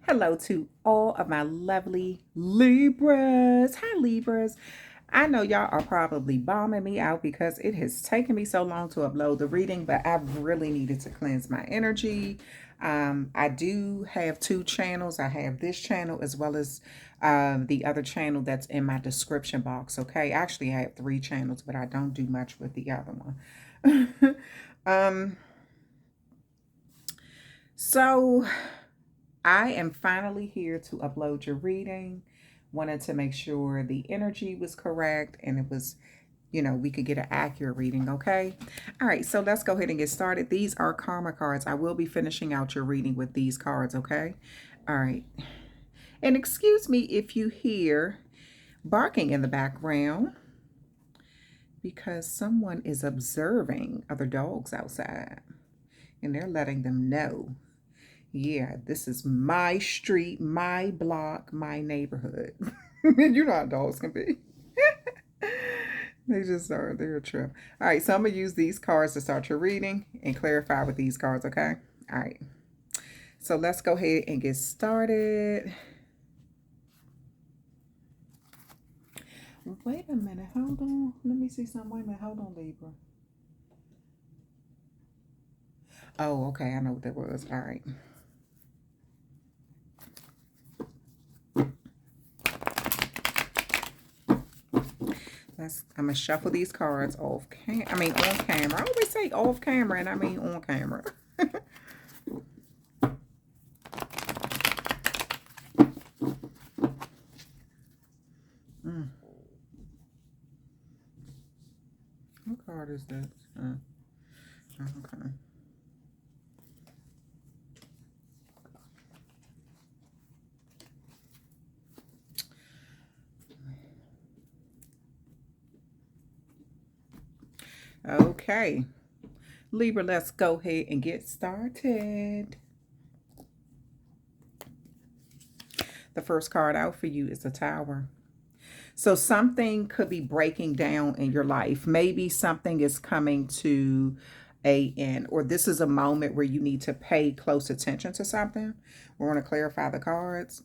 Hello to all of my lovely Libras. Hi, Libras. I know y'all are probably bombing me out because it has taken me so long to upload the reading, but I really needed to cleanse my energy. I do have two channels. I have this channel as well as the other channel that's in my description box. Okay, actually, I have three channels, but I don't do much with the other one. um, so I am finally here to upload your reading. Wanted to make sure the energy was correct and it was, we could get an accurate reading, okay? All right, so let's go ahead and get started. These are karma cards. I will be finishing out your reading with these cards, okay? All right. And excuse me if you hear barking in the background because someone is observing other dogs outside and they're letting them know, yeah, this is my street, my block, my neighborhood. You know how dogs can be. They just are. They're a trip. All right, so I'm going to use these cards to start your reading and clarify with these cards, okay? All right. So let's go ahead and get started. Wait a minute. Hold on. Let me see something. Wait a minute. Hold on, Libra. Oh, okay. I know what that was. All right. I'm gonna shuffle these cards on camera. I always say off camera, and I mean on camera. What card is this? Okay. Okay. Libra, let's go ahead and get started. The first card out for you is the Tower. So something could be breaking down in your life. Maybe something is coming to a end, or this is a moment where you need to pay close attention to something. We're going to clarify the cards.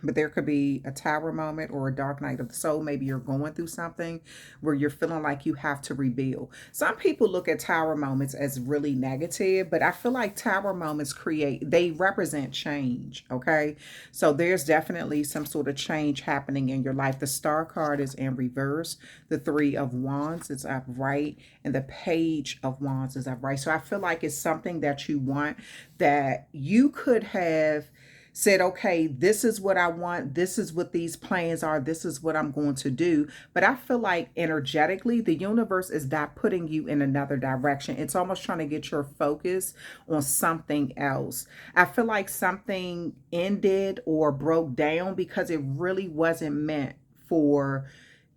But there could be a tower moment or a dark night of the soul. Maybe you're going through something where you're feeling like you have to rebuild. Some people look at tower moments as really negative, but I feel like tower moments they represent change, okay? So there's definitely some sort of change happening in your life. The Star card is in reverse. The Three of Wands is upright, and the Page of Wands is upright. So I feel like it's something that you want that you could have said, okay, this is what I want. This is what these plans are. This is what I'm going to do. But I feel like energetically, the universe is not putting you in another direction. It's almost trying to get your focus on something else. I feel like something ended or broke down because it really wasn't meant for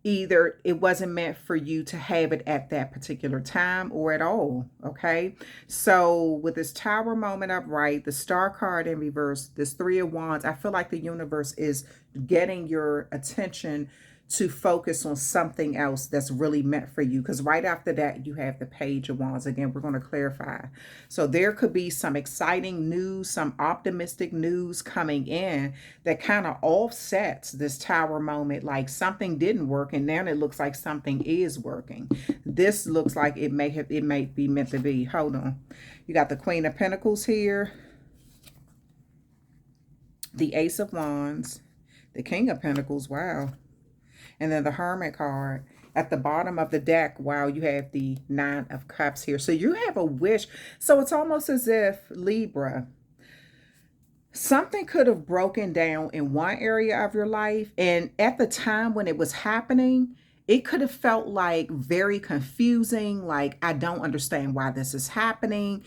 either it wasn't meant for you to have it at that particular time or at all. Okay. So with this Tower moment upright, the Star card in reverse, this Three of Wands, I feel like the universe is getting your attention to focus on something else that's really meant for you. Because right after that, you have the Page of Wands. Again, we're going to clarify. So there could be some exciting news, some optimistic news coming in that kind of offsets this Tower moment. Like something didn't work, and now it looks like something is working. This looks like it may be meant to be. Hold on. You got the Queen of Pentacles here, the Ace of Wands, the King of Pentacles. Wow. And then the Hermit card. At the bottom of the deck, wow, you have the Nine of Cups here. So you have a wish. So it's almost as if, Libra, something could have broken down in one area of your life. And at the time when it was happening, it could have felt like very confusing. Like, I don't understand why this is happening.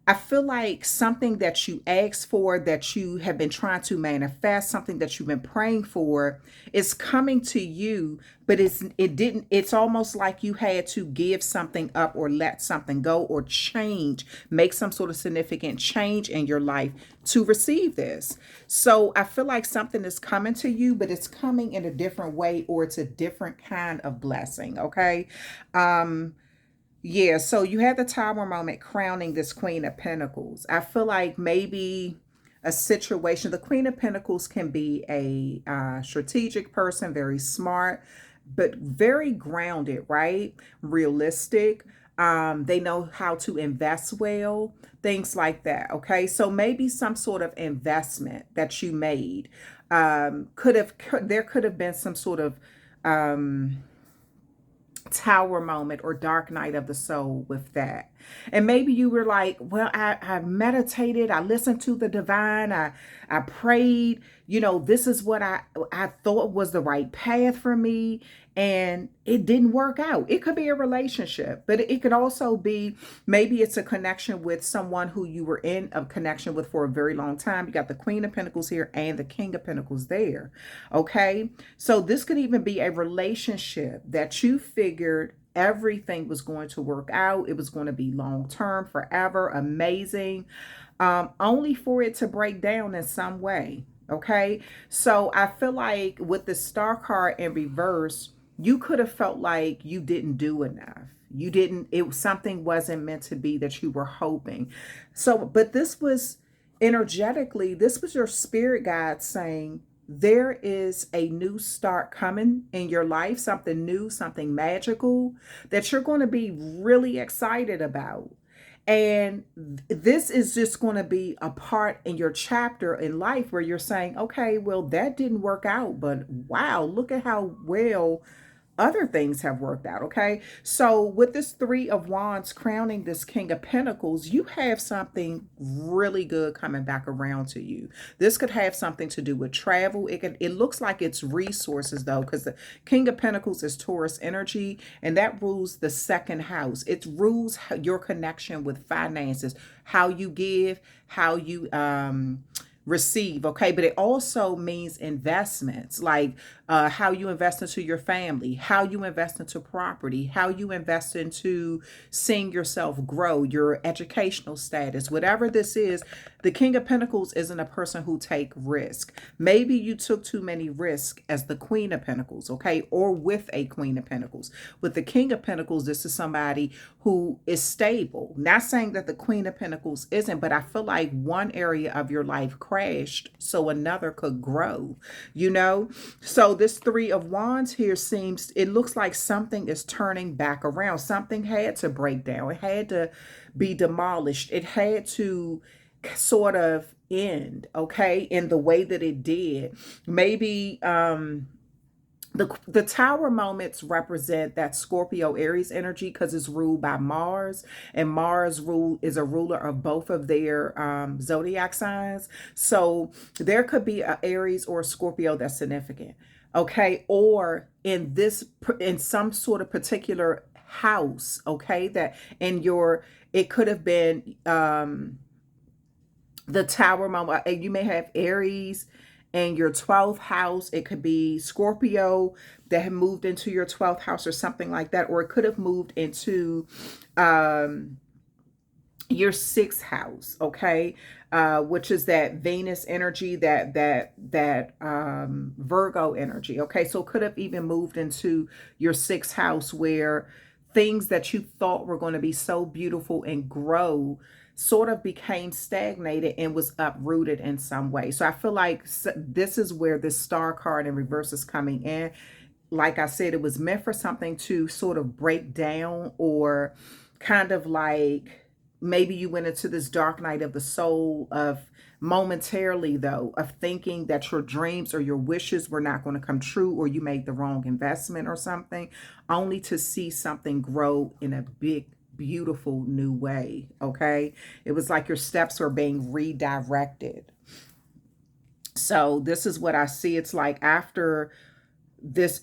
I feel like something that you asked for, that you have been trying to manifest, something that you've been praying for, is coming to you, but it's almost like you had to give something up or let something go or change, make some sort of significant change in your life to receive this. So I feel like something is coming to you, but it's coming in a different way, or it's a different kind of blessing. Okay. Yeah, so you had the Tower moment crowning this Queen of Pentacles. I feel like maybe a situation. The Queen of Pentacles can be a strategic person, very smart, but very grounded, right? Realistic. They know how to invest well, things like that. Okay. So maybe some sort of investment that you made there could have been some sort of tower moment or dark night of the soul with that. And maybe you were like, well, I meditated, I listened to the divine, I prayed, this is what I thought was the right path for me, and it didn't work out. It could be a relationship, but it could also be, maybe it's a connection with someone who you were in a connection with for a very long time. You got the Queen of Pentacles here and the King of Pentacles there. Okay. So this could even be a relationship that you figured everything was going to work out. It was going to be long term, forever, amazing, only for it to break down in some way. Okay. So I feel like with the Star card in reverse, you could have felt like you didn't do enough. You didn't, something wasn't meant to be that you were hoping. So, but this was energetically, this was your spirit guide saying, there is a new start coming in your life, something new, something magical that you're going to be really excited about. And this is just going to be a part in your chapter in life where you're saying, okay, well, that didn't work out, but wow, look at how well other things have worked out. Okay. So with this Three of Wands crowning this King of Pentacles, you have something really good coming back around to you. This could have something to do with travel. It looks like it's resources though, because the King of Pentacles is Taurus energy, and that rules the second house. It rules your connection with finances, how you give, how you receive. Okay. But it also means investments, like how you invest into your family, how you invest into property, how you invest into seeing yourself grow, your educational status, whatever this is. The King of Pentacles isn't a person who take risk. Maybe you took too many risks as the Queen of Pentacles, okay, or with a Queen of Pentacles. With the King of Pentacles, this is somebody who is stable. Not saying that the Queen of Pentacles isn't, but I feel like one area of your life crashed so another could grow, So this Three of Wands here it looks like something is turning back around. Something had to break down. It had to be demolished. It had to sort of end, okay, in the way that it did. Maybe the tower moments represent that Scorpio Aries energy because it's ruled by Mars, and Mars is a ruler of both of their zodiac signs. So there could be an Aries or a Scorpio that's significant, okay, or in some sort of particular house, okay, that it could have been the tower moment. You may have Aries in your 12th house. It could be Scorpio that had moved into your 12th house or something like that. Or it could have moved into your 6th house, okay, which is that Venus energy, that Virgo energy, okay. So it could have even moved into your 6th house where things that you thought were going to be so beautiful and grow sort of became stagnated and was uprooted in some way. So I feel like this is where this Star card in reverse is coming in. Like I said, it was meant for something to sort of break down, or kind of like maybe you went into this dark night of the soul of momentarily though, of thinking that your dreams or your wishes were not going to come true, or you made the wrong investment or something, only to see something grow in a big, beautiful new way. Okay. It was like your steps were being redirected. So this is what I see. It's like after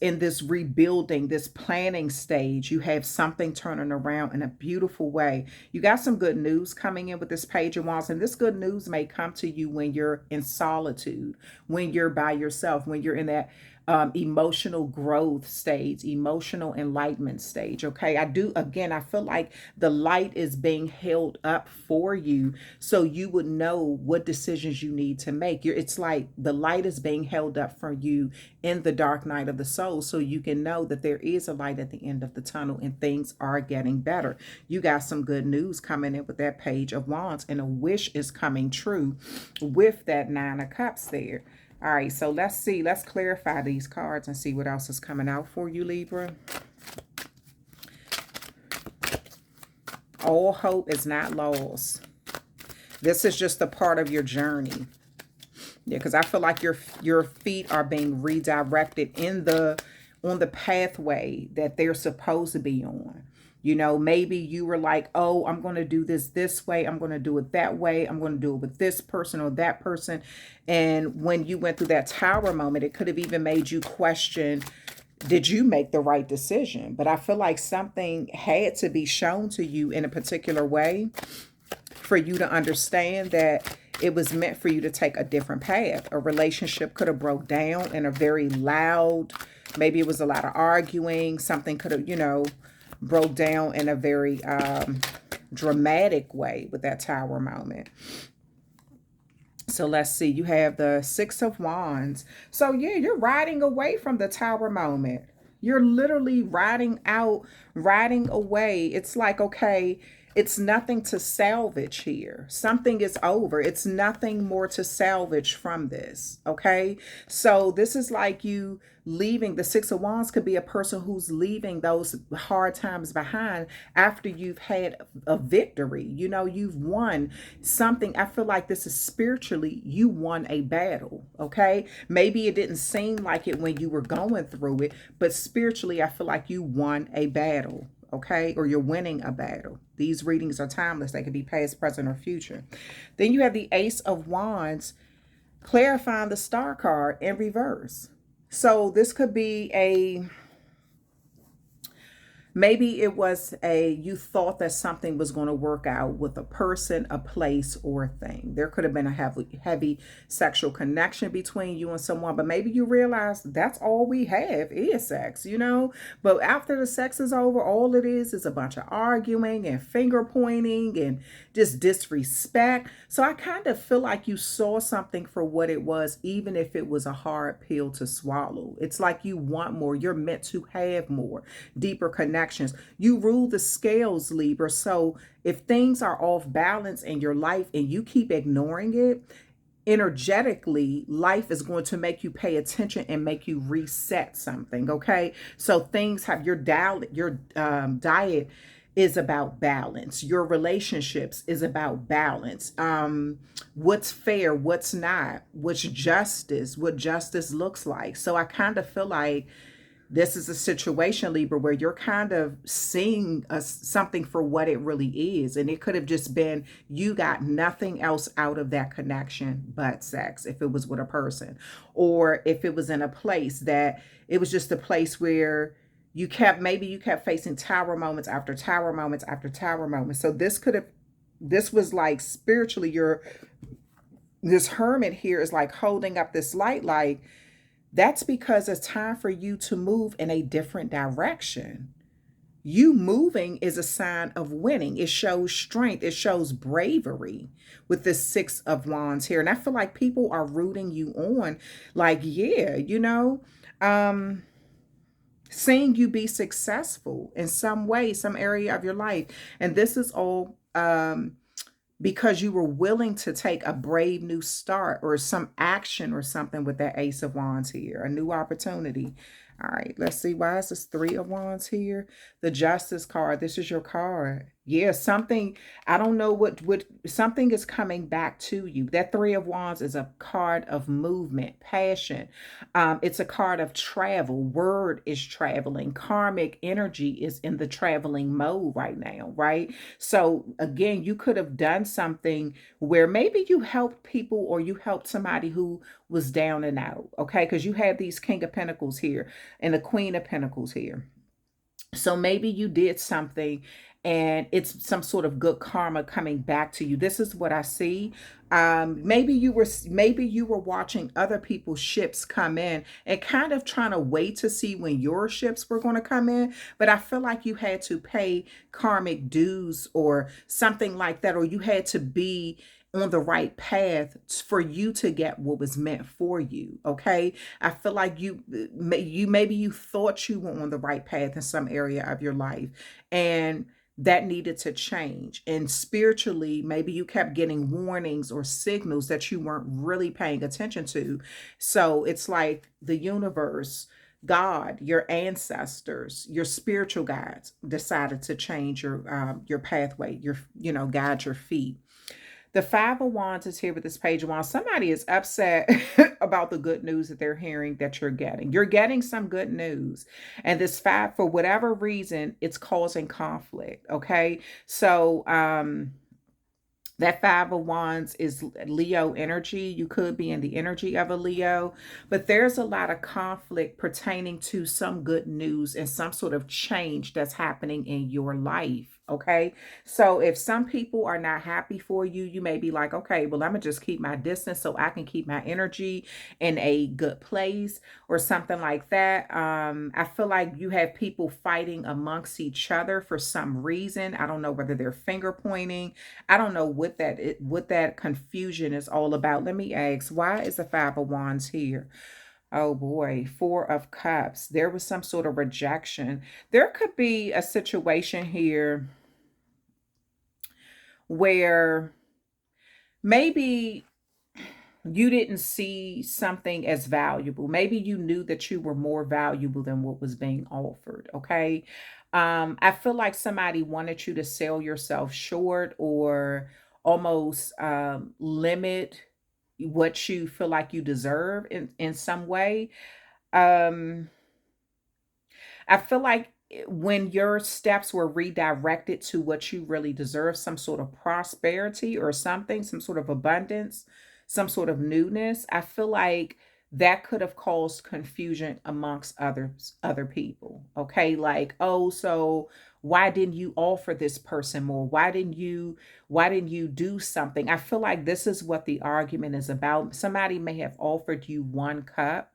in this rebuilding, this planning stage, you have something turning around in a beautiful way. You got some good news coming in with this Page of Wands, and this good news may come to you when you're in solitude, when you're by yourself, when you're in that emotional growth stage, emotional enlightenment stage. Okay. I feel like the light is being held up for you so you would know what decisions you need to make. It's like the light is being held up for you in the dark night of the soul so you can know that there is a light at the end of the tunnel and things are getting better. You got some good news coming in with that Page of Wands, and a wish is coming true with that Nine of Cups there. All right, so let's see. Let's clarify these cards and see what else is coming out for you, Libra. All hope is not lost. This is just a part of your journey. Yeah, because I feel like your feet are being redirected on the pathway that they're supposed to be on. You know, maybe you were like, oh, I'm going to do this way. I'm going to do it that way. I'm going to do it with this person or that person. And when you went through that Tower moment, it could have even made you question, did you make the right decision? But I feel like something had to be shown to you in a particular way for you to understand that it was meant for you to take a different path. A relationship could have broke down in a very loud, maybe it was a lot of arguing. Something could have, broke down in a very dramatic way with that Tower moment. So let's see. You have the Six of Wands. So yeah, you're riding away from the Tower moment. You're literally riding away. It's like, okay, it's nothing to salvage here. Something is over. It's nothing more to salvage from this. Okay. So this is like you leaving. The Six of Wands could be a person who's leaving those hard times behind after you've had a victory. You've won something. I feel like this is spiritually, you won a battle. Okay. Maybe it didn't seem like it when you were going through it, but spiritually, I feel like you won a battle. Okay, or you're winning a battle. These readings are timeless. They could be past, present, or future. Then you have the Ace of Wands clarifying the Star card in reverse. So this could be maybe it was you thought that something was going to work out with a person, a place, or a thing. There could have been a heavy sexual connection between you and someone, but maybe you realize that's all we have is sex, But after the sex is over, all it is a bunch of arguing and finger pointing and just disrespect. So I kind of feel like you saw something for what it was, even if it was a hard pill to swallow. It's like you want more. You're meant to have more, deeper connections. You rule the scales, Libra. So if things are off balance in your life and you keep ignoring it, energetically, life is going to make you pay attention and make you reset something. Okay. So things have your diet is about balance. Your relationships is about balance. What's fair, what's not, what justice looks like. So I kind of feel like this is a situation, Libra, where you're kind of seeing something for what it really is. And it could have just been you got nothing else out of that connection but sex, if it was with a person. Or if it was in a place that it was just a place where you kept facing Tower moments after Tower moments after Tower moments. So this was like spiritually, this hermit here is like holding up this light, like, that's because it's time for you to move in a different direction. You moving is a sign of winning. It shows strength. It shows bravery with this Six of Wands here. And I feel like people are rooting you on. Like, yeah, seeing you be successful in some way, some area of your life. And this is all because you were willing to take a brave new start or some action or something with that Ace of Wands here, a new opportunity. All right, let's see. Why is this Three of Wands here? The Justice card. This is your card. Yeah, something, I don't know what something is coming back to you. That Three of Wands is a card of movement, passion. It's a card of travel. Word is traveling. Karmic energy is in the traveling mode right now, right? So again, you could have done something where maybe you helped people or you helped somebody who was down and out, okay? Because you have these King of Pentacles here and the Queen of Pentacles here. So maybe you did something and it's some sort of good karma coming back to you. This is what I see. Maybe you were watching other people's ships come in and kind of trying to wait to see when your ships were going to come in, but I feel like you had to pay karmic dues or something like that, or you had to be on the right path for you to get what was meant for you. Okay, I feel like you maybe you thought you were on the right path in some area of your life, and that needed to change. And spiritually, maybe you kept getting warnings or signals that you weren't really paying attention to. So it's like the universe, God, your ancestors, your spiritual guides decided to change your pathway, guide your feet. The Five of Wands is here with this Page of Wands. Somebody is upset about the good news that they're hearing that you're getting. You're getting some good news. And this five, for whatever reason, it's causing conflict. Okay. So, that Five of Wands is Leo energy. You could be in the energy of a Leo, but there's a lot of conflict pertaining to some good news and some sort of change that's happening in your life. Okay. So if some people are not happy for you, you may be like, okay, well, I'm going to just keep my distance so I can keep my energy in a good place or something like that. I feel like you have people fighting amongst each other for some reason. I don't know whether they're finger pointing. I don't know what that confusion is all about. Let me ask, why is the Five of Wands here? Oh boy, Four of Cups. There was some sort of rejection. There could be a situation here where maybe you didn't see something as valuable. Maybe you knew that you were more valuable than what was being offered. Okay. I feel like somebody wanted you to sell yourself short or almost limit what you feel like you deserve in some way. Um, I feel like when your steps were redirected to what you really deserve, some sort of prosperity or something, some sort of abundance, some sort of newness, I feel like that could have caused confusion amongst other people. Okay, like, oh, so why didn't you offer this person more? Why didn't you do something? I feel like this is what the argument is about. Somebody may have offered you one cup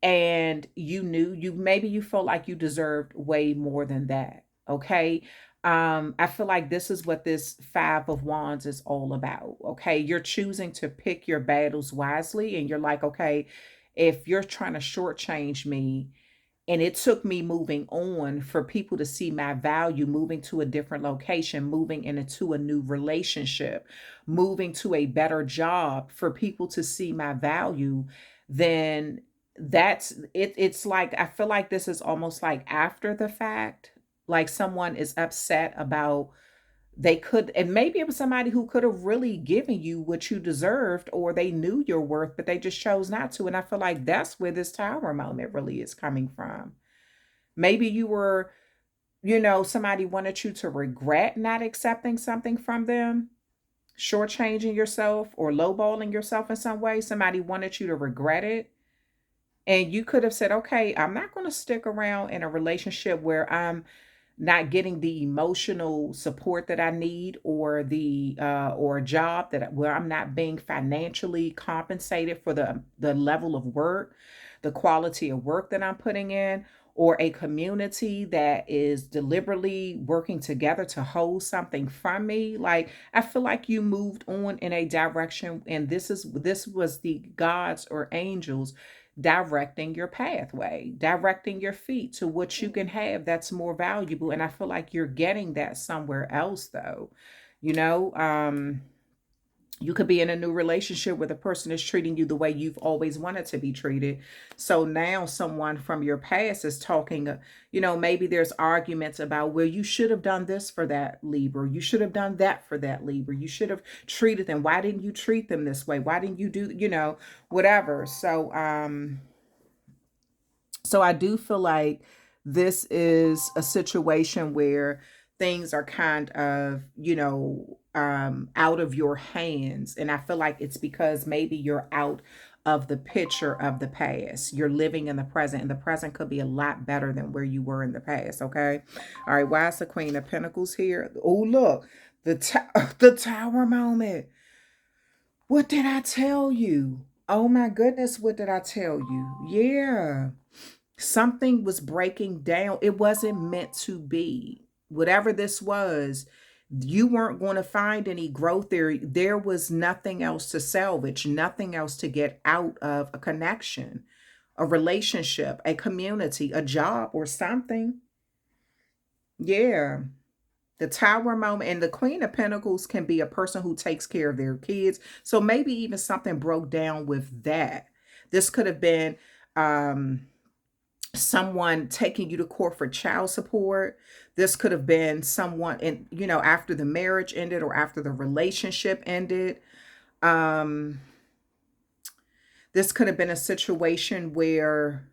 and you knew you maybe you felt like you deserved way more than that. Okay. I feel like this is what this Five of Wands is all about. Okay, you're choosing to pick your battles wisely, and you're like, okay, if you're trying to shortchange me, and it took me moving on for people to see my value, moving to a different location, moving into a new relationship, moving to a better job for people to see my value, then that's it. It's like, I feel like this is almost like after the fact, like someone is upset about they could, and maybe it was somebody who could have really given you what you deserved, or they knew your worth, but they just chose not to. And I feel like that's where this tower moment really is coming from. Maybe you were, somebody wanted you to regret not accepting something from them, shortchanging yourself or lowballing yourself in some way. Somebody wanted you to regret it. And you could have said, okay, I'm not going to stick around in a relationship where I'm not getting the emotional support that I need, or the or a job where I'm not being financially compensated for the level of work, the quality of work that I'm putting in, or a community that is deliberately working together to hold something from me. Like, I feel like you moved on in a direction, and this was the gods or angels directing your pathway, directing your feet to what you can have that's more valuable. And I feel like you're getting that somewhere else, though. You know, you could be in a new relationship where the person is treating you the way you've always wanted to be treated. So now someone from your past is talking, maybe there's arguments about, well, you should have done this for that Libra. You should have done that for that Libra. You should have treated them. Why didn't you treat them this way? Why didn't you do, whatever. So I do feel like this is a situation where things are kind of, out of your hands. And I feel like it's because maybe you're out of the picture of the past. You're living in the present, and the present could be a lot better than where you were in the past. Okay. All right. Why is the Queen of Pentacles here? Oh, look, the Tower moment. What did I tell you? Oh my goodness, what did I tell you? Yeah. Something was breaking down. It wasn't meant to be. Whatever this was, you weren't going to find any growth there. There was nothing else to salvage, nothing else to get out of a connection, a relationship, a community, a job, or something. Yeah. The Tower moment, and the Queen of Pentacles can be a person who takes care of their kids. So maybe even something broke down with that. This could have been someone taking you to court for child support. This could have been someone in, after the marriage ended or after the relationship ended. Um, this could have been a situation where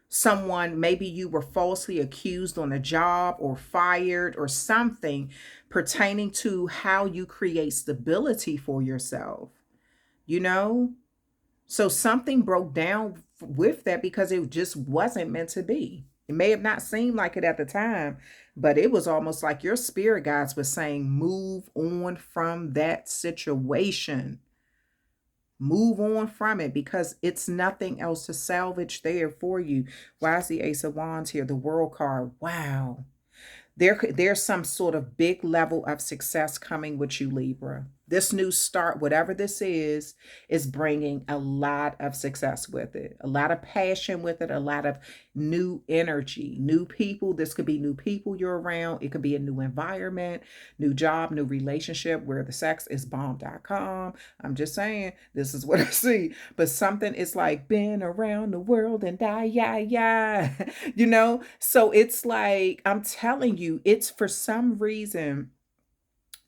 someone, maybe you were falsely accused on a job or fired or something pertaining to how you create stability for yourself, you know? So something broke down with that because it just wasn't meant to be. It may have not seemed like it at the time, but it was almost like your spirit guides were saying, move on from that situation. Move on from it because it's nothing else to salvage there for you. Why is the Ace of Wands here? The World card. Wow. There's some sort of big level of success coming with you, Libra. This new start, whatever this is bringing a lot of success with it, a lot of passion with it, a lot of new energy, new people. This could be new people you're around. It could be a new environment, new job, new relationship where the sex is bomb.com. I'm just saying, this is what I see. But something is like been around the world and die, yeah. So it's like, I'm telling you, it's for some reason,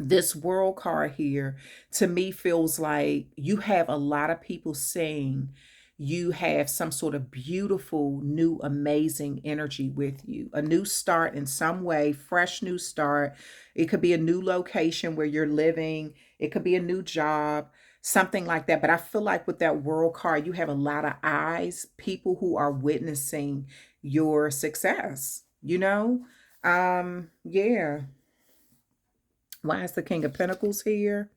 this World card here to me feels like you have a lot of people saying you have some sort of beautiful, new, amazing energy with you. A new start in some way, fresh new start. It could be a new location where you're living. It could be a new job, something like that. But I feel like with that World card, you have a lot of eyes, people who are witnessing your success. Yeah. Why is the King of Pentacles here?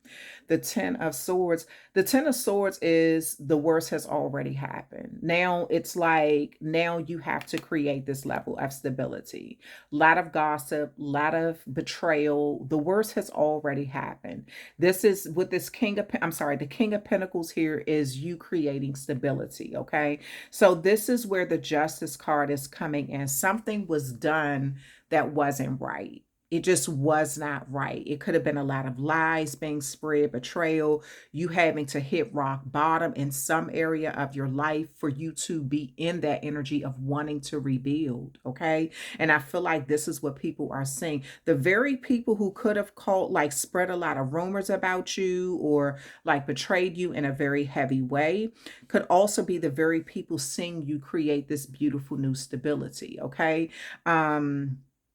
The Ten of Swords. The Ten of Swords is the worst has already happened. Now it's like, now you have to create this level of stability. A lot of gossip, a lot of betrayal. The worst has already happened. This is with this the King of Pentacles here is you creating stability, okay? So this is where the Justice card is coming in. Something was done that wasn't right. It just was not right. It could have been a lot of lies being spread, betrayal, you having to hit rock bottom in some area of your life for you to be in that energy of wanting to rebuild. Okay. And I feel like this is what people are saying. The very people who could have called, like spread a lot of rumors about you or like betrayed you in a very heavy way, could also be the very people seeing you create this beautiful new stability. Okay.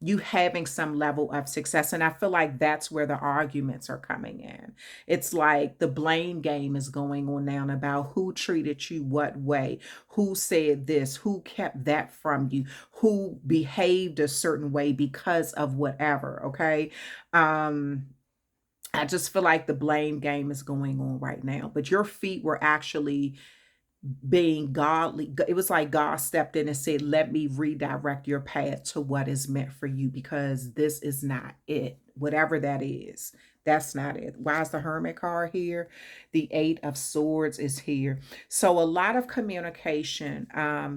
You having some level of success. And I feel like that's where the arguments are coming in. It's like the blame game is going on now about who treated you what way, who said this, who kept that from you, who behaved a certain way because of whatever. Okay. I just feel like the blame game is going on right now, but your feet were actually being godly. It was like God stepped in and said, let me redirect your path to what is meant for you because this is not it. Whatever that is, that's not it. Why is the Hermit card here? The Eight of Swords is here. So a lot of communication.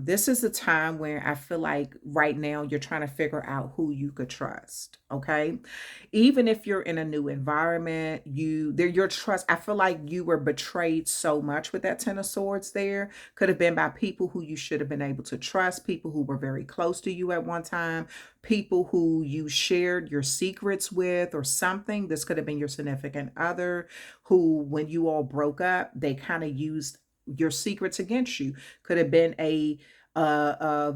This is the time where I feel like right now you're trying to figure out who you could trust. Okay. Even if you're in a new environment, your trust, I feel like you were betrayed so much with that Ten of Swords there. Could have been by people who you should have been able to trust, people who were very close to you at one time, people who you shared your secrets with or something. This could have been your significant other who, when you all broke up, they kind of used your secrets against you. Could have been a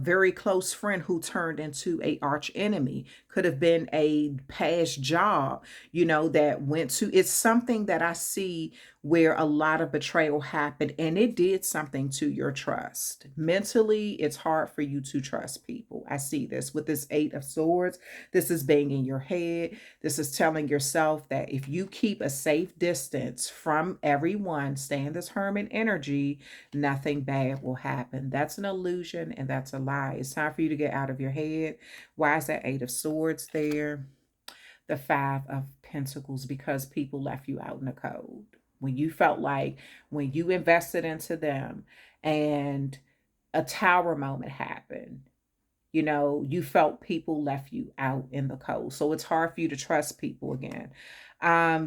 very close friend who turned into a arch enemy. Could have been a past job, that went to, it's something that I see where a lot of betrayal happened and it did something to your trust. Mentally, it's hard for you to trust people. I see this with this Eight of Swords. This is banging your head. This is telling yourself that if you keep a safe distance from everyone, stay in this hermit energy, nothing bad will happen. That's an illusion and that's a lie. It's time for you to get out of your head. Why is that Eight of Swords there? The Five of Pentacles, because people left you out in the cold. When you felt like when you invested into them and a tower moment happened, you know, you felt people left you out in the cold. So it's hard for you to trust people again.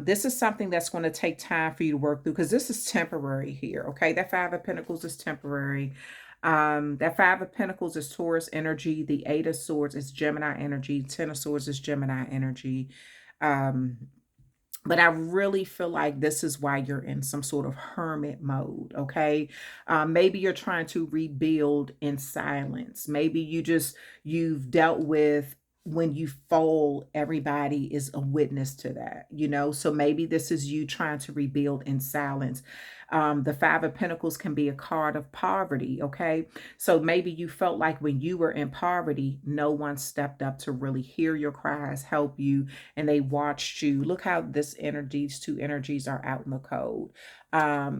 This is something that's going to take time for you to work through because this is temporary here. Okay. That Five of Pentacles is temporary. That Five of Pentacles is Taurus energy. The Eight of Swords is Gemini energy. Ten of Swords is Gemini energy. But I really feel like this is why you're in some sort of hermit mode, okay? Maybe you're trying to rebuild in silence. Maybe you've dealt with when you fall, everybody is a witness to that, you know? So maybe this is you trying to rebuild in silence. The Five of Pentacles can be a card of poverty, okay? So maybe you felt like when you were in poverty, no one stepped up to really hear your cries, help you, and they watched you. Look how these two energies are out in the cold.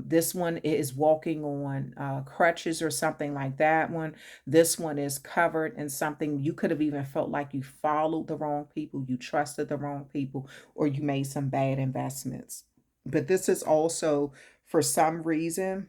This one is walking on crutches or something like that one. This one is covered in something. You could have even felt like you followed the wrong people, you trusted the wrong people, or you made some bad investments. But this is also, for some reason,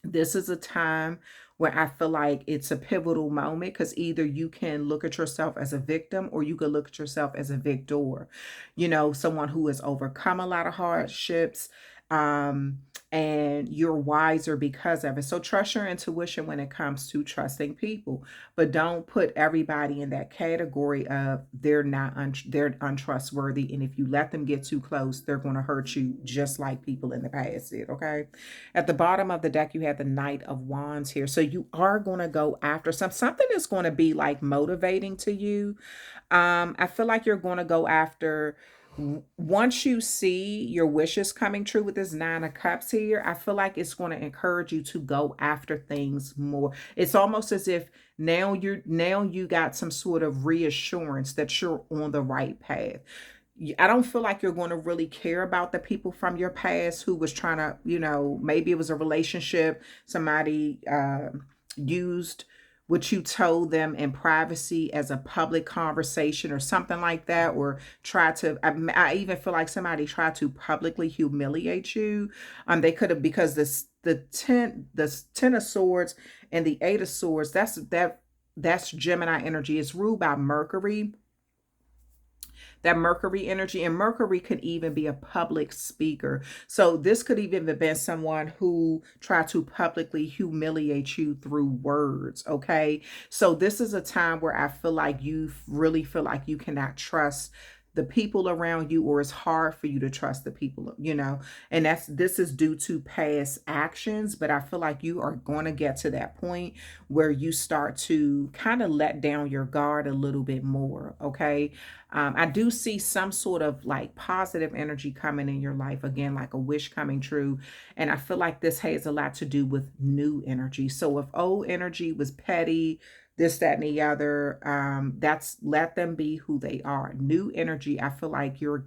this is a time where I feel like it's a pivotal moment because either you can look at yourself as a victim or you could look at yourself as a victor. You know, someone who has overcome a lot of hardships, and you're wiser because of it. So trust your intuition when it comes to trusting people, but don't put everybody in that category of they're untrustworthy. And if you let them get too close, they're going to hurt you just like people in the past did. Okay. At the bottom of the deck, you have the Knight of Wands here. So you are going to go after something that's going to be like motivating to you. I feel like you're going to go after, once you see your wishes coming true with this Nine of Cups here, I feel like it's going to encourage you to go after things more. It's almost as if now you got some sort of reassurance that you're on the right path. I don't feel like you're going to really care about the people from your past who was trying to, you know, maybe it was a relationship, somebody used what you told them in privacy as a public conversation or something like that, or try to, I even feel like somebody tried to publicly humiliate you. They could have, because the 10 of Swords and the Eight of Swords, that's Gemini energy. It's ruled by Mercury. That Mercury energy, and Mercury could even be a public speaker. So this could even have been someone who tried to publicly humiliate you through words. Okay. So this is a time where I feel like you really feel like you cannot trust the people around you, or it's hard for you to trust the people, you know, and this is due to past actions. But I feel like you are going to get to that point where you start to kind of let down your guard a little bit more. Okay. I do see some sort of like positive energy coming in your life again, like a wish coming true. And I feel like this has a lot to do with new energy. So if old energy was petty, this, that, and the other, that's, let them be who they are. New energy, I feel like you're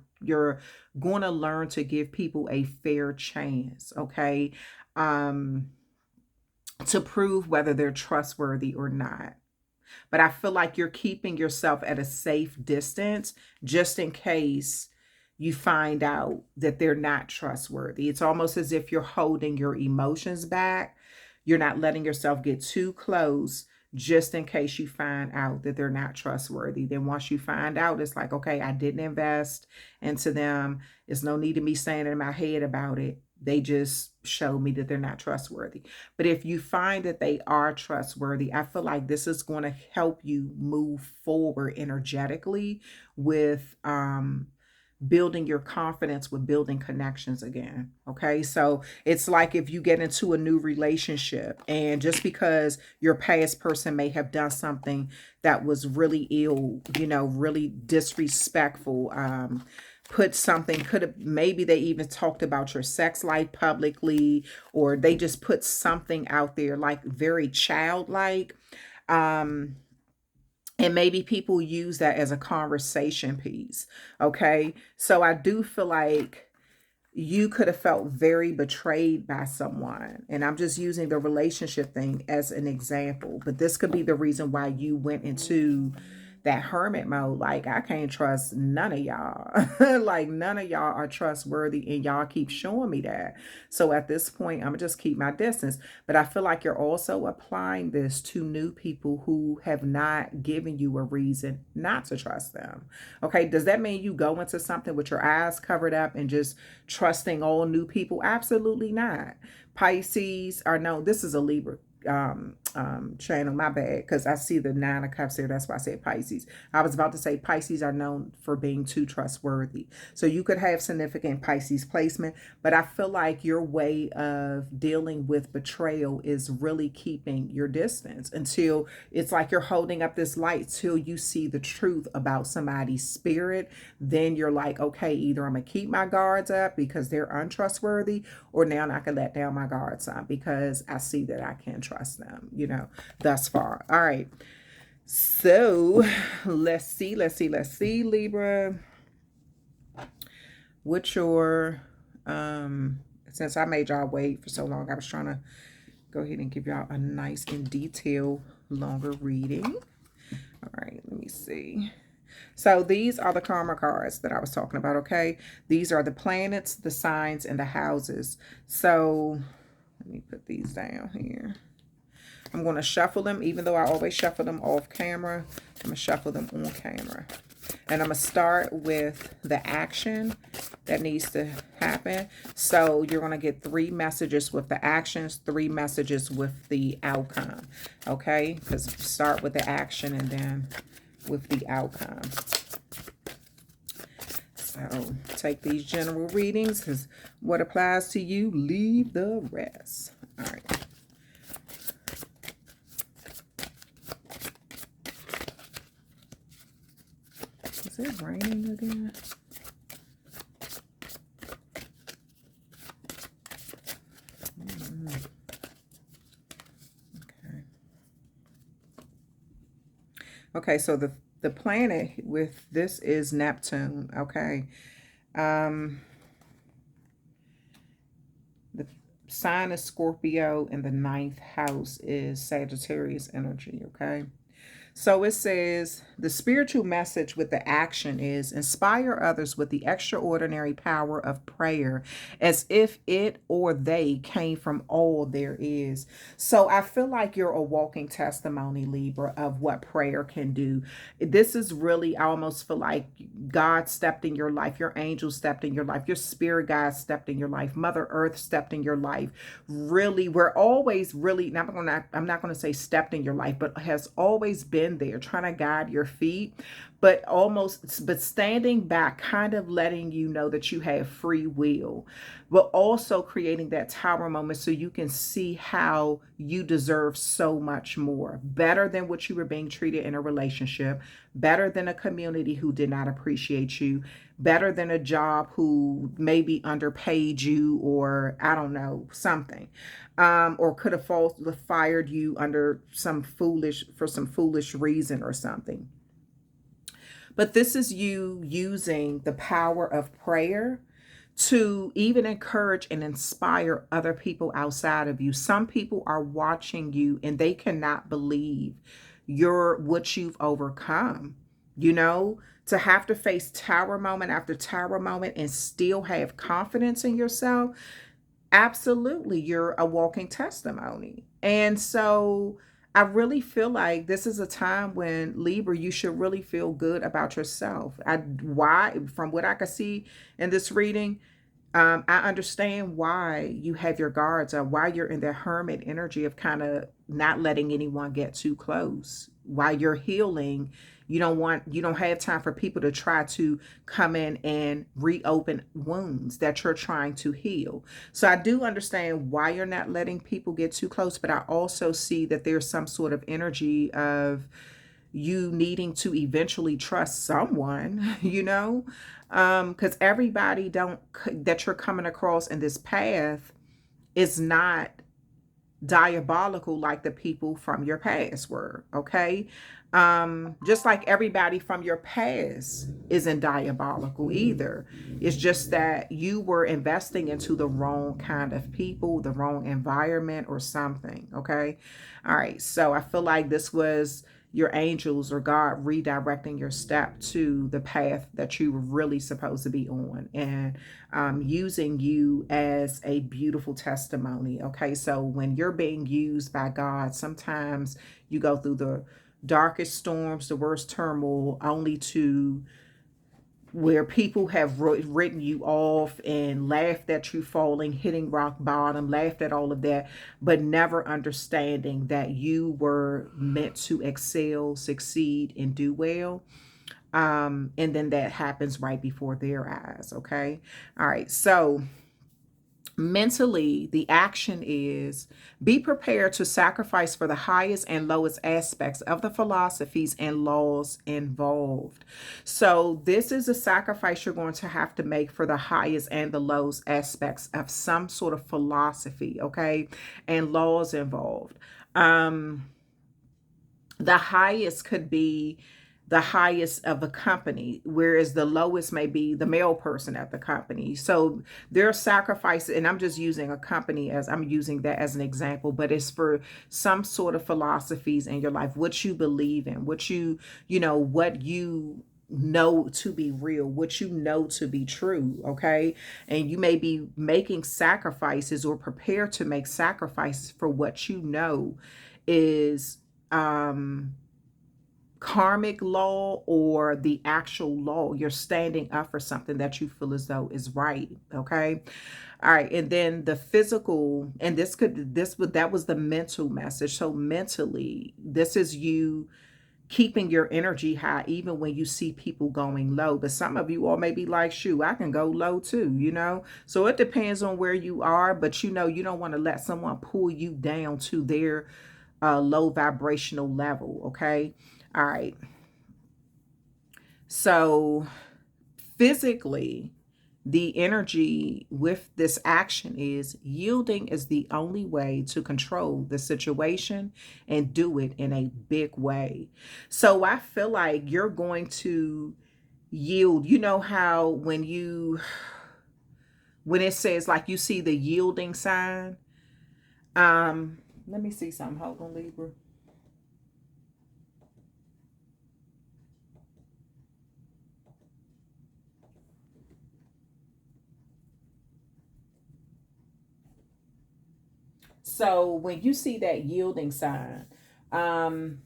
going to learn to give people a fair chance, okay, to prove whether they're trustworthy or not. But I feel like you're keeping yourself at a safe distance just in case you find out that they're not trustworthy. It's almost as if you're holding your emotions back. You're not letting yourself get too close just in case you find out that they're not trustworthy. Then once you find out, it's like, okay, I didn't invest into them. There's no need of me saying it in my head about it. They just show me that they're not trustworthy. But if you find that they are trustworthy, I feel like this is going to help you move forward energetically with building your confidence, with building connections again. Okay. So it's like if you get into a new relationship and just because your past person may have done something that was really ill, you know, really disrespectful, put something, could have, maybe they even talked about your sex life publicly, or they just put something out there like very childlike. Um, and maybe people use that as a conversation piece. Okay. So I do feel like you could have felt very betrayed by someone. And I'm just using the relationship thing as an example, but this could be the reason why you went into that hermit mode. Like, I can't trust none of y'all. Like, none of y'all are trustworthy, and y'all keep showing me that. So at this point, I'm gonna just keep my distance. But I feel like you're also applying this to new people who have not given you a reason not to trust them. Okay, does that mean you go into something with your eyes covered up and just trusting all new people? Absolutely not. Pisces are known, this is a Libra channel, my bad, because I see the 9 of Cups there. That's why I said Pisces. I was about to say Pisces are known for being too trustworthy. So you could have significant Pisces placement, but I feel like your way of dealing with betrayal is really keeping your distance until it's like you're holding up this light till you see the truth about somebody's spirit. Then you're like, okay, either I'm gonna keep my guards up because they're untrustworthy, or now I can let down my guards up because I see that I can trust them, thus far. All right. So let's see, Libra. What your, since I made y'all wait for so long, I was trying to go ahead and give y'all a nice and detailed, longer reading. All right, let me see. So these are the karma cards that I was talking about, okay? These are the planets, the signs, and the houses. So let me put these down here. I'm going to shuffle them, even though I always shuffle them off camera. I'm going to shuffle them on camera. And I'm going to start with the action that needs to happen. So you're going to get 3 messages with the actions, 3 messages with the outcome. Okay? Because start with the action and then with the outcome. So take these general readings, because what applies to you, leave the rest. All right. Is it raining again? Okay. Okay, so the planet with this is Neptune, okay? The sign is Scorpio, and the 9th house is Sagittarius energy, okay? So it says the spiritual message with the action is inspire others with the extraordinary power of prayer as if it or they came from all there is. So I feel like you're a walking testimony, Libra, of what prayer can do. This is really, I almost feel like God stepped in your life, your angel stepped in your life, your spirit guide stepped in your life, Mother Earth stepped in your life. Really, we're always really, I'm not going to say stepped in your life, but has always been there trying to guide your feet, but standing back, kind of letting you know that you have free will, but also creating that tower moment so you can see how you deserve so much more, better than what you were being treated in a relationship, better than a community who did not appreciate you, better than a job who maybe underpaid you, or I don't know, something, or could have fired you under for some foolish reason or something. But this is you using the power of prayer to even encourage and inspire other people outside of you. Some people are watching you and they cannot believe what you've overcome. To have to face tower moment after tower moment and still have confidence in yourself. Absolutely, you're a walking testimony. And so I really feel like this is a time when, Libra, you should really feel good about yourself. Why, from what I can see in this reading, I understand why you have your guards up, why you're in the hermit energy of kind of not letting anyone get too close. While you're healing, you don't have time for people to try to come in and reopen wounds that you're trying to heal. So I do understand why you're not letting people get too close, but I also see that there's some sort of energy of you needing to eventually trust someone, you know, because everybody don't that you're coming across in this path is not diabolical like the people from your past were. Okay, just like everybody from your past isn't diabolical either. It's just that you were investing into the wrong kind of people, the wrong environment or something. Okay, all right, so I feel like this was your angels or God redirecting your step to the path that you were really supposed to be on, and using you as a beautiful testimony. Okay, so when you're being used by God, sometimes you go through the darkest storms, the worst turmoil, only to where people have written you off and laughed at you falling, hitting rock bottom, laughed at all of that, but never understanding that you were meant to excel, succeed, and do well. And then that happens right before their eyes. Okay. All right. So mentally, the action is be prepared to sacrifice for the highest and lowest aspects of the philosophies and laws involved. So, this is a sacrifice you're going to have to make for the highest and the lowest aspects of some sort of philosophy, okay, and laws involved. The highest could be the highest of the company, whereas the lowest may be the male person at the company. So their sacrifices, and I'm just using a company as I'm using that as an example, but it's for some sort of philosophies in your life, what you believe in, what what you know to be real, what you know to be true. Okay, and you may be making sacrifices or prepare to make sacrifices for what you know is karmic law or the actual law. You're standing up for something that you feel as though is right. Okay, all right. And then the physical, and that was the mental message. So mentally, this is you keeping your energy high even when you see people going low. But some of you all may be like, shoot, I can go low too, so it depends on where you are. But you don't want to let someone pull you down to their low vibrational level. Okay, all right. So physically, the energy with this action is yielding is the only way to control the situation and do it in a big way. So I feel like you're going to yield. You know how when it says, like, you see the yielding sign. Let me see something. Hold on, Libra. So when you see that yielding sign, um,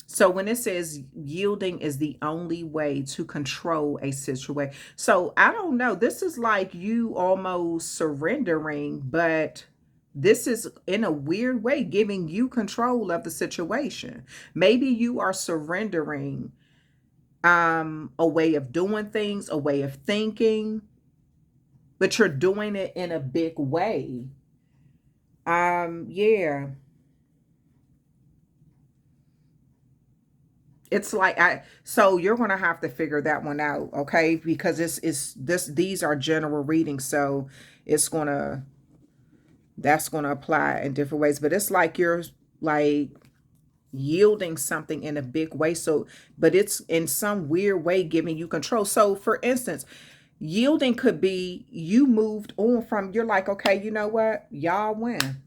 so when it says yielding is the only way to control a situation. So I don't know. This is like you almost surrendering, but this is in a weird way giving you control of the situation. Maybe you are surrendering a way of doing things, a way of thinking, but you're doing it in a big way. Yeah. It's like so you're gonna have to figure that one out, okay? Because these are general readings, so it's gonna that's gonna apply in different ways. But it's like you're like yielding something in a big way. So, but it's in some weird way giving you control. So for instance, yielding could be you moved on from, you're like, okay, you know what? Y'all win.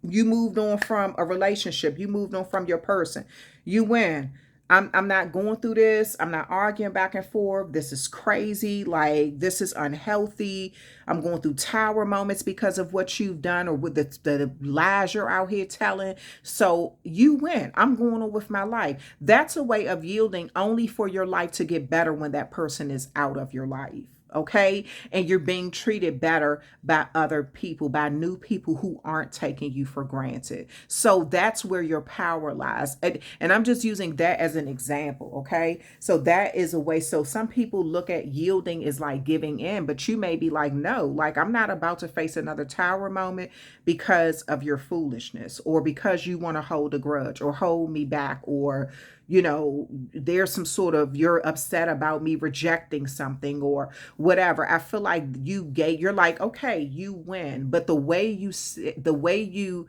You moved on from a relationship. You moved on from your person. You win. I'm not going through this. I'm not arguing back and forth. This is crazy. Like, this is unhealthy. I'm going through tower moments because of what you've done or with the lies you're out here telling. So you win. I'm going on with my life. That's a way of yielding only for your life to get better when that person is out of your life. okay? And you're being treated better by other people, by new people who aren't taking you for granted. So that's where your power lies. And I'm just using that as an example, okay? So that is a way. So some people look at yielding as like giving in, but you may be like, no, like I'm not about to face another tower moment because of your foolishness, or because you want to hold a grudge or hold me back, or there's some sort of, you're upset about me rejecting something or whatever. I feel like you're like, okay, you win, but the way you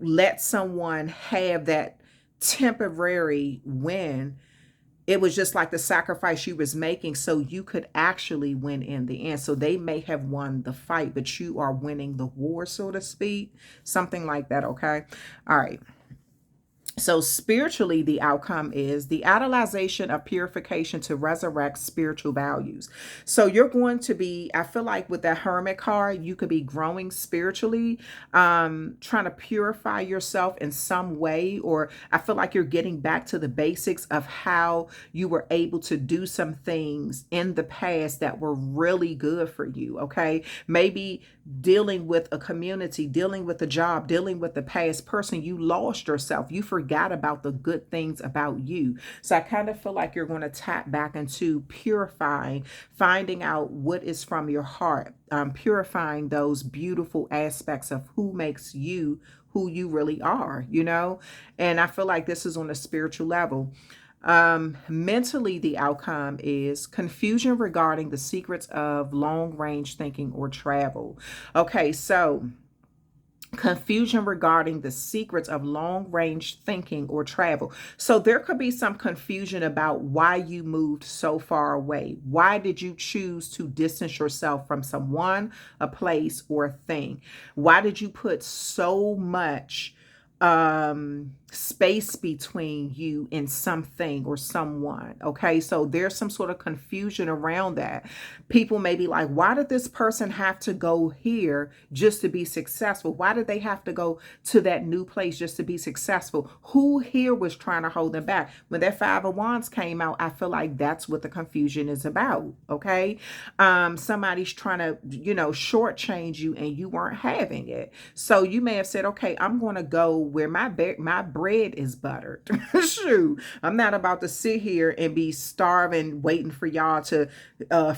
let someone have that temporary win, it was just like the sacrifice you was making so you could actually win in the end. So they may have won the fight, but you are winning the war, so to speak. Something like that, okay? All right. So spiritually, the outcome is the idolization of purification to resurrect spiritual values. So you're going to be, I feel like with that Hermit card, you could be growing spiritually, trying to purify yourself in some way, or I feel like you're getting back to the basics of how you were able to do some things in the past that were really good for you, okay? Maybe dealing with a community, dealing with a job, dealing with the past person, you lost yourself. You forgot about the good things about you. So I kind of feel like you're going to tap back into purifying, finding out what is from your heart, purifying those beautiful aspects of who makes you who you really are, And I feel like this is on a spiritual level. Mentally, the outcome is confusion regarding the secrets of long range thinking or travel. Okay, so confusion regarding the secrets of long range thinking or travel. So there could be some confusion about why you moved so far away. Why did you choose to distance yourself from someone, a place, or a thing? Why did you put so much space between you and something or someone? Okay, so there's some sort of confusion around that. People may be like, why did this person have to go here just to be successful? Why did they have to go to that new place just to be successful? Who here was trying to hold them back? When that Five of Wands came out, I feel like that's what the confusion is about. Okay, somebody's trying to shortchange you and you weren't having it. So you may have said, okay, I'm going to go where my bread is buttered. Shoot, I'm not about to sit here and be starving waiting for y'all to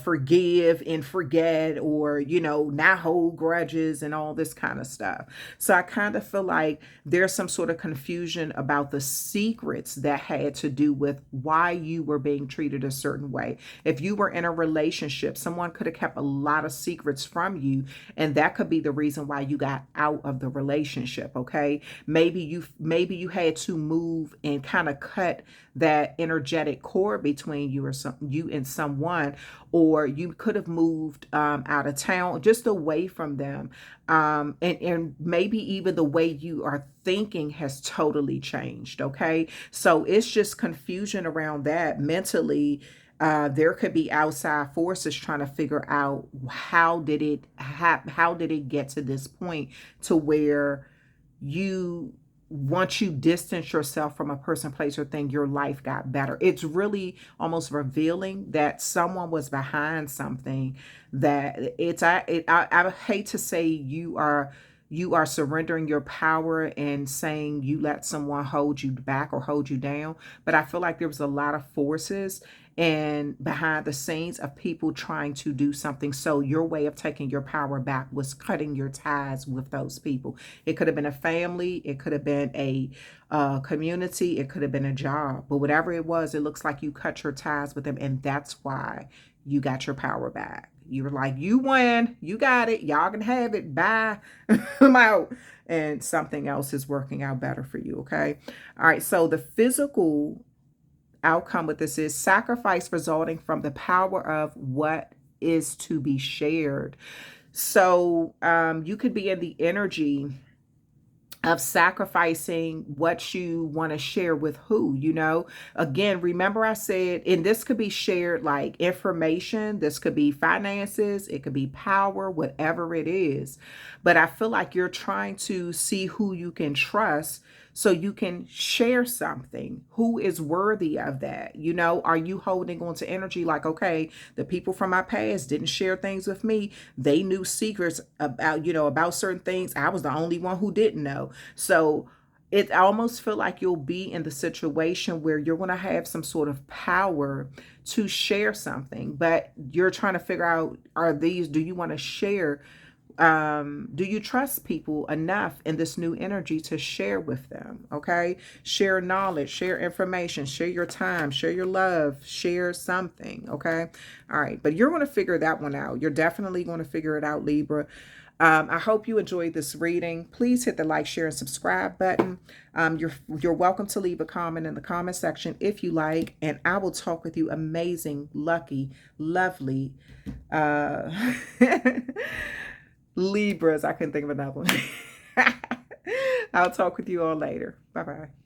forgive and forget, or not hold grudges and all this kind of stuff. So I kind of feel like there's some sort of confusion about the secrets that had to do with why you were being treated a certain way. If you were in a relationship, someone could have kept a lot of secrets from you, and that could be the reason why you got out of the relationship. Okay, maybe you had to move and kind of cut that energetic cord between you and someone, or you could have moved out of town, just away from them, and maybe even the way you are thinking has totally changed. Okay, so it's just confusion around that mentally. There could be outside forces trying to figure out how did it get to this point to where once you distance yourself from a person, place, or thing, your life got better. It's really almost revealing that someone was behind something. That I hate to say you are surrendering your power and saying you let someone hold you back or hold you down, but I feel like there was a lot of forces and behind the scenes of people trying to do something. So your way of taking your power back was cutting your ties with those people. It could have been a family, it could have been a community, it could have been a job, but whatever it was, it looks like you cut your ties with them, and that's why you got your power back. You were like, you win, you got it, y'all can have it, bye. I'm out. And something else is working out better for you. Okay, all right, so the physical outcome with this is sacrifice resulting from the power of what is to be shared. So you could be in the energy of sacrificing what you want to share with who. Again, remember I said, and this could be shared like information, this could be finances, it could be power, whatever it is. But I feel like you're trying to see who you can trust so you can share something. Who is worthy of that? You know, are you holding on to energy like, okay, the people from my past didn't share things with me. They knew secrets about, about certain things. I was the only one who didn't know. So it almost feel like you'll be in the situation where you're going to have some sort of power to share something, but you're trying to figure out, do you want to share, do you trust people enough in this new energy to share with them? Okay. Share knowledge, share information, share your time, share your love, share something. Okay. All right. But you're going to figure that one out. You're definitely going to figure it out, Libra. I hope you enjoyed this reading. Please hit the like, share, and subscribe button. You're welcome to leave a comment in the comment section if you like, and I will talk with you amazing, lucky, lovely Libras. I couldn't think of another one. I'll talk with you all later. Bye-bye.